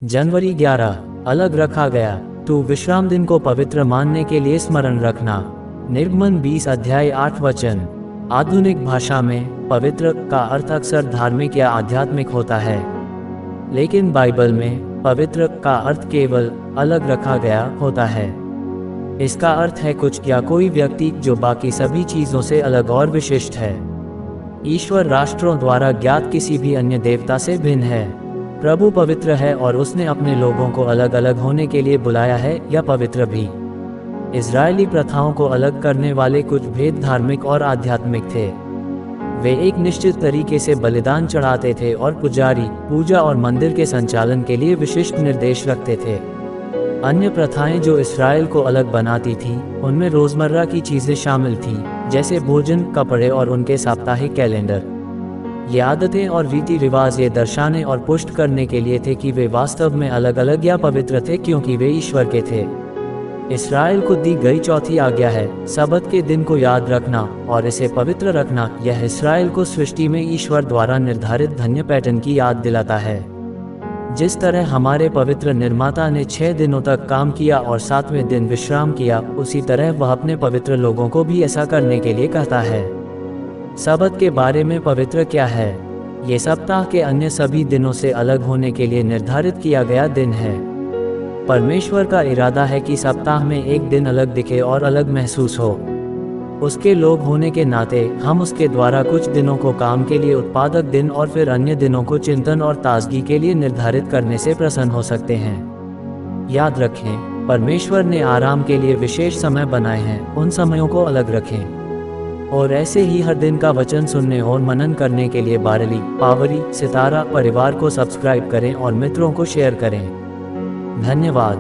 जनवरी 11 अलग रखा गया। तू विश्राम दिन को पवित्र मानने के लिए स्मरण रखना। निर्गमन 20 अध्याय 8 वचन। आधुनिक भाषा में पवित्र का अर्थ अक्सर धार्मिक या आध्यात्मिक होता है, लेकिन बाइबल में पवित्र का अर्थ केवल अलग रखा गया होता है। इसका अर्थ है कुछ या कोई व्यक्ति जो बाकी सभी चीजों से अलग और विशिष्ट है। ईश्वर राष्ट्रों द्वारा ज्ञात किसी भी अन्य देवता से भिन्न है। प्रभु पवित्र है और उसने अपने लोगों को अलग अलग होने के लिए बुलाया है या पवित्र भी। इजरायली प्रथाओं को अलग करने वाले कुछ भेद धार्मिक और आध्यात्मिक थे। वे एक निश्चित तरीके से बलिदान चढ़ाते थे और पुजारी पूजा और मंदिर के संचालन के लिए विशिष्ट निर्देश रखते थे। अन्य प्रथाएं जो इस्राएल को अलग बनाती थीं, उनमें रोजमर्रा की चीजें शामिल थीं, जैसे भोजन, कपड़े और उनके साप्ताहिक कैलेंडर। ये आदतें और रीति रिवाज ये दर्शाने और पुष्ट करने के लिए थे कि वे वास्तव में अलग अलग या पवित्र थे, क्योंकि वे ईश्वर के थे। इस्राएल को दी गई चौथी आज्ञा है सबत के दिन को याद रखना और इसे पवित्र रखना। यह इस्राएल को सृष्टि में ईश्वर द्वारा निर्धारित धन्य पैटर्न की याद दिलाता है। जिस तरह हमारे पवित्र निर्माता ने 6 दिनों तक काम किया और 7वें दिन विश्राम किया, उसी तरह वह अपने पवित्र लोगों को भी ऐसा करने के लिए कहता है। सबत के बारे में पवित्र क्या है? ये सप्ताह के अन्य सभी दिनों से अलग होने के लिए निर्धारित किया गया दिन है। परमेश्वर का इरादा है कि सप्ताह में एक दिन अलग दिखे और अलग महसूस हो। उसके लोग होने के नाते हम उसके द्वारा कुछ दिनों को काम के लिए उत्पादक दिन और फिर अन्य दिनों को चिंतन और ताजगी के लिए निर्धारित करने से प्रसन्न हो सकते हैं। याद रखें, परमेश्वर ने आराम के लिए विशेष समय बनाए हैं, उन समयों को अलग रखें। और ऐसे ही हर दिन का वचन सुनने और मनन करने के लिए बारली, पावरी, सितारा परिवार को सब्सक्राइब करें और मित्रों को शेयर करें। धन्यवाद।